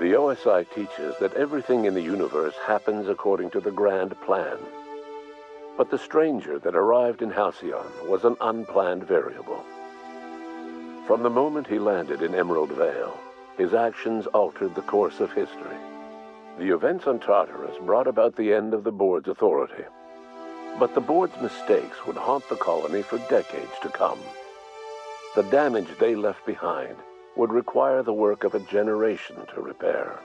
The OSI teaches that everything in the universe happens according to the grand plan. But the stranger that arrived in Halcyon was an unplanned variable. From the moment he landed in Emerald Vale, his actions altered the course of history. The events on Tartarus brought about the end of the board's authority. But the board's mistakes would haunt the colony for decades to come. The damage they left behind would require the work of a generation to repair.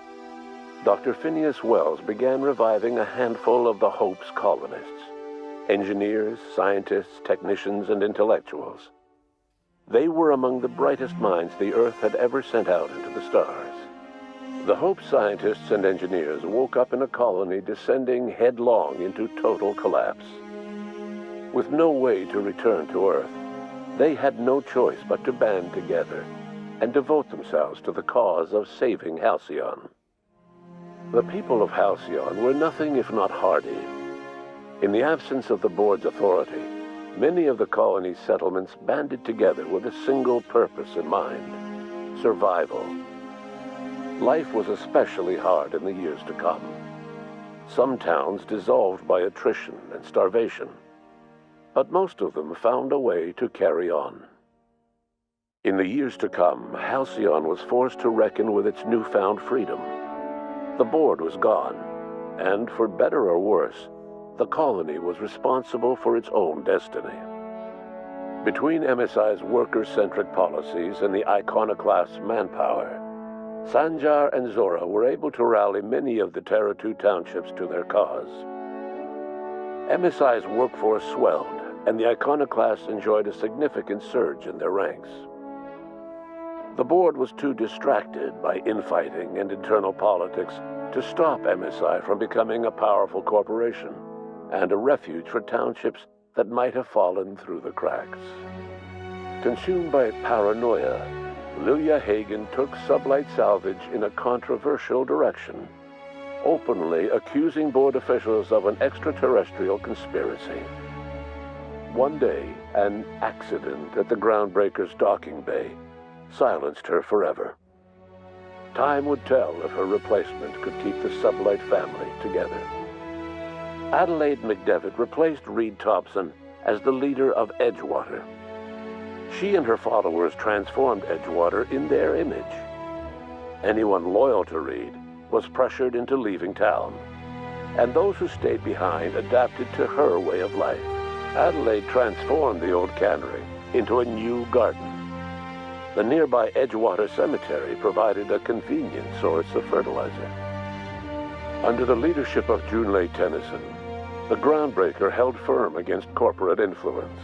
Dr. Phineas Wells began reviving a handful of the Hope's colonists: engineers, scientists, technicians, and intellectuals. They were among the brightest minds the Earth had ever sent out into the stars. The Hope scientists and engineers woke up in a colony descending headlong into total collapse. With no way to return to Earth, they had no choice but to band together and devote themselves to the cause of saving Halcyon. The people of Halcyon were nothing if not hardy. In the absence of the board's authority, many of the colony's settlements banded together with a single purpose in mind: survival. Life was especially hard in the years to come. Some towns dissolved by attrition and starvation, but most of them found a way to carry on. In the years to come, Halcyon was forced to reckon with its newfound freedom. The board was gone, and for better or worse, the colony was responsible for its own destiny. Between MSI's worker-centric policies and the iconoclast's manpower, Sanjar and Zora were able to rally many of the Terra 2 townships to their cause. MSI's workforce swelled, and the iconoclasts enjoyed a significant surge in their ranks. The board was too distracted by infighting and internal politics to stop MSI from becoming a powerful corporation and a refuge for townships that might have fallen through the cracks. Consumed by paranoia, Lilia Hagen took Sublight Salvage in a controversial direction, openly accusing board officials of an extraterrestrial conspiracy. One day, an accident at the Groundbreaker's docking bay silenced her forever. Time would tell if her replacement could keep the Sublight family together. Adelaide McDevitt replaced Reed Thompson as the leader of Edgewater. She and her followers transformed Edgewater in their image. Anyone loyal to Reed was pressured into leaving town, and those who stayed behind adapted to her way of life. Adelaide transformed the old cannery into a new garden. The nearby Edgewater Cemetery provided a convenient source of fertilizer. Under the leadership of Junlei Tennyson, the Groundbreaker held firm against corporate influence.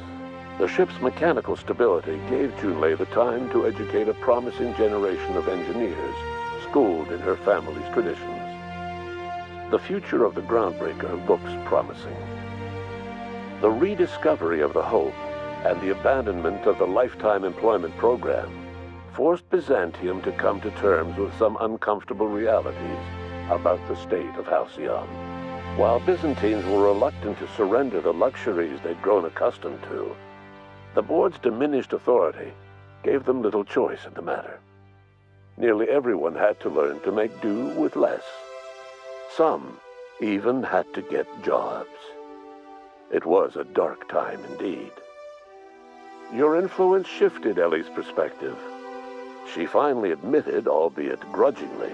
The ship's mechanical stability gave Junlei the time to educate a promising generation of engineers schooled in her family's traditions. The future of the Groundbreaker looks promising. The rediscovery of the Hope and the abandonment of the lifetime employment program forced Byzantium to come to terms with some uncomfortable realities about the state of Halcyon. While Byzantines were reluctant to surrender the luxuries they'd grown accustomed to, the board's diminished authority gave them little choice in the matter. Nearly everyone had to learn to make do with less. Some even had to get jobs. It was a dark time indeed. Your influence shifted Ellie's perspective. She finally admitted, albeit grudgingly,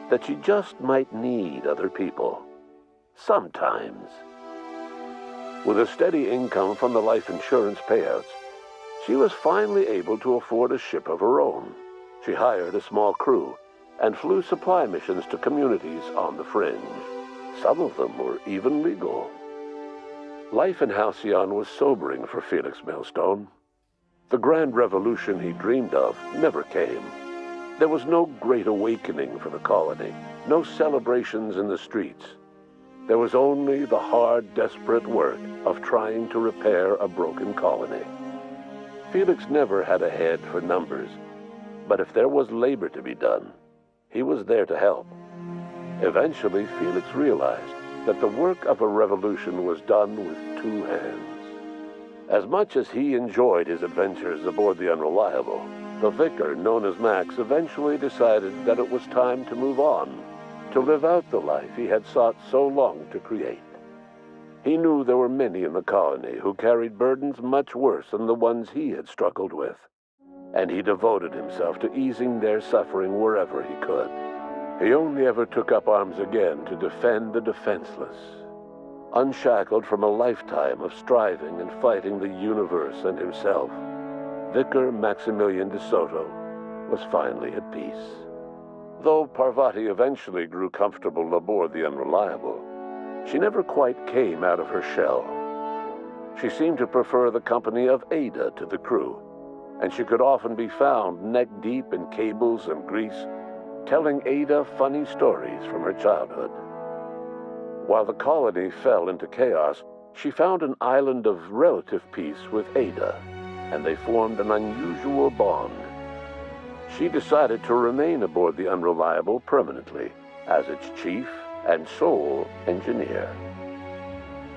that she just might need other people. Sometimes. With a steady income from the life insurance payouts, she was finally able to afford a ship of her own. She hired a small crew and flew supply missions to communities on the fringe. Some of them were even legal. Life in Halcyon was sobering for Felix Millstone. The grand revolution he dreamed of never came. There was no great awakening for the colony, no celebrations in the streets. There was only the hard, desperate work of trying to repair a broken colony. Felix never had a head for numbers, but if there was labor to be done, he was there to help. Eventually, Felix realized that the work of a revolution was done with two hands. As much as he enjoyed his adventures aboard the Unreliable, the vicar, known as Max, eventually decided that it was time to move on, to live out the life he had sought so long to create. He knew there were many in the colony who carried burdens much worse than the ones he had struggled with, and he devoted himself to easing their suffering wherever he could. He only ever took up arms again to defend the defenseless. Unshackled from a lifetime of striving and fighting the universe and himself, Vicar Maximilian de Soto was finally at peace. Though Parvati eventually grew comfortable aboard the Unreliable, she never quite came out of her shell. She seemed to prefer the company of Ada to the crew, and she could often be found neck-deep in cables and grease, telling Ada funny stories from her childhood. While the colony fell into chaos, she found an island of relative peace with Ada, and they formed an unusual bond. She decided to remain aboard the Unreliable permanently as its chief and sole engineer.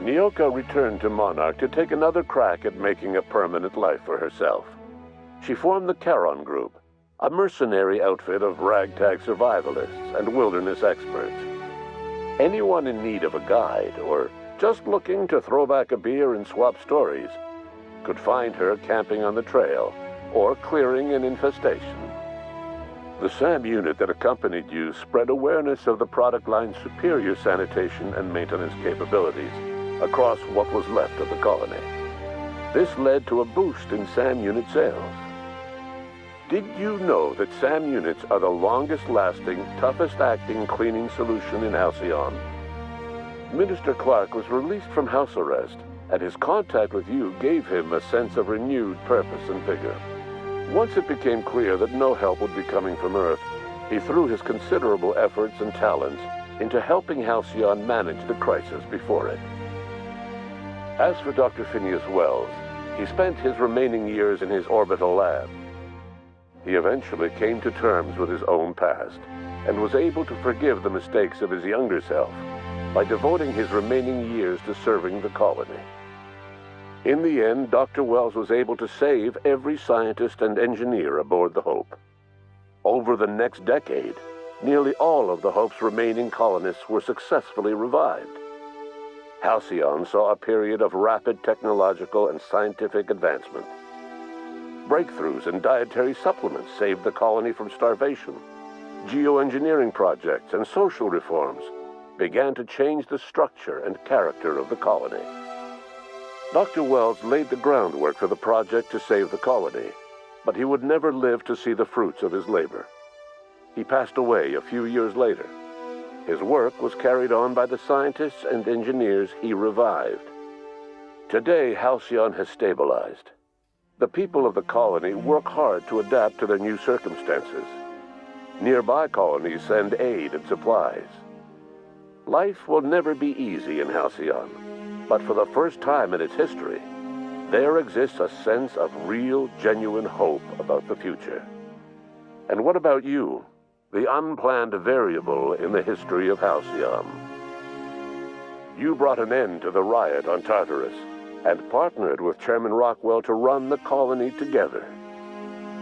Nyoka returned to Monarch to take another crack at making a permanent life for herself. She formed the Charon Group, a mercenary outfit of ragtag survivalists and wilderness experts. Anyone in need of a guide or just looking to throw back a beer and swap stories could find her camping on the trail or clearing an infestation. The SAM unit that accompanied you spread awareness of the product line's superior sanitation and maintenance capabilities across what was left of the colony. This led to a boost in SAM unit sales. Did you know that SAM units are the longest-lasting, toughest-acting cleaning solution in Halcyon? Minister Clark was released from house arrest, and his contact with you gave him a sense of renewed purpose and vigor. Once it became clear that no help would be coming from Earth, he threw his considerable efforts and talents into helping Halcyon manage the crisis before it. As for Dr. Phineas Wells, he spent his remaining years in his orbital lab. He eventually came to terms with his own past and was able to forgive the mistakes of his younger self by devoting his remaining years to serving the colony. In the end, Dr. Wells was able to save every scientist and engineer aboard the Hope. Over the next decade, nearly all of the Hope's remaining colonists were successfully revived. Halcyon saw a period of rapid technological and scientific advancement. Breakthroughs in dietary supplements saved the colony from starvation. Geoengineering projects and social reforms began to change the structure and character of the colony. Dr. Wells laid the groundwork for the project to save the colony, but he would never live to see the fruits of his labor. He passed away a few years later. His work was carried on by the scientists and engineers he revived. Today, Halcyon has stabilized. The people of the colony work hard to adapt to their new circumstances. Nearby colonies send aid and supplies. Life will never be easy in Halcyon, but for the first time in its history, there exists a sense of real, genuine hope about the future. And what about you, the unplanned variable in the history of Halcyon? You brought an end to the riot on Tartarus and partnered with Chairman Rockwell to run the colony together.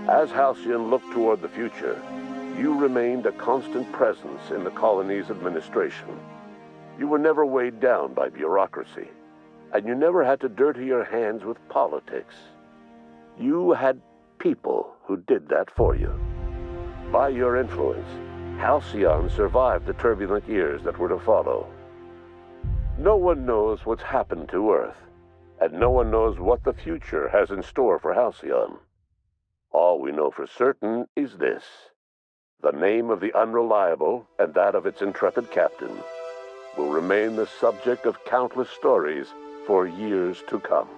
As Halcyon looked toward the future, you remained a constant presence in the colony's administration. You were never weighed down by bureaucracy, and you never had to dirty your hands with politics. You had people who did that for you. By your influence, Halcyon survived the turbulent years that were to follow. No one knows what's happened to Earth, and no one knows what the future has in store for Halcyon. All we know for certain is this: the name of the Unreliable and that of its intrepid captain will remain the subject of countless stories for years to come.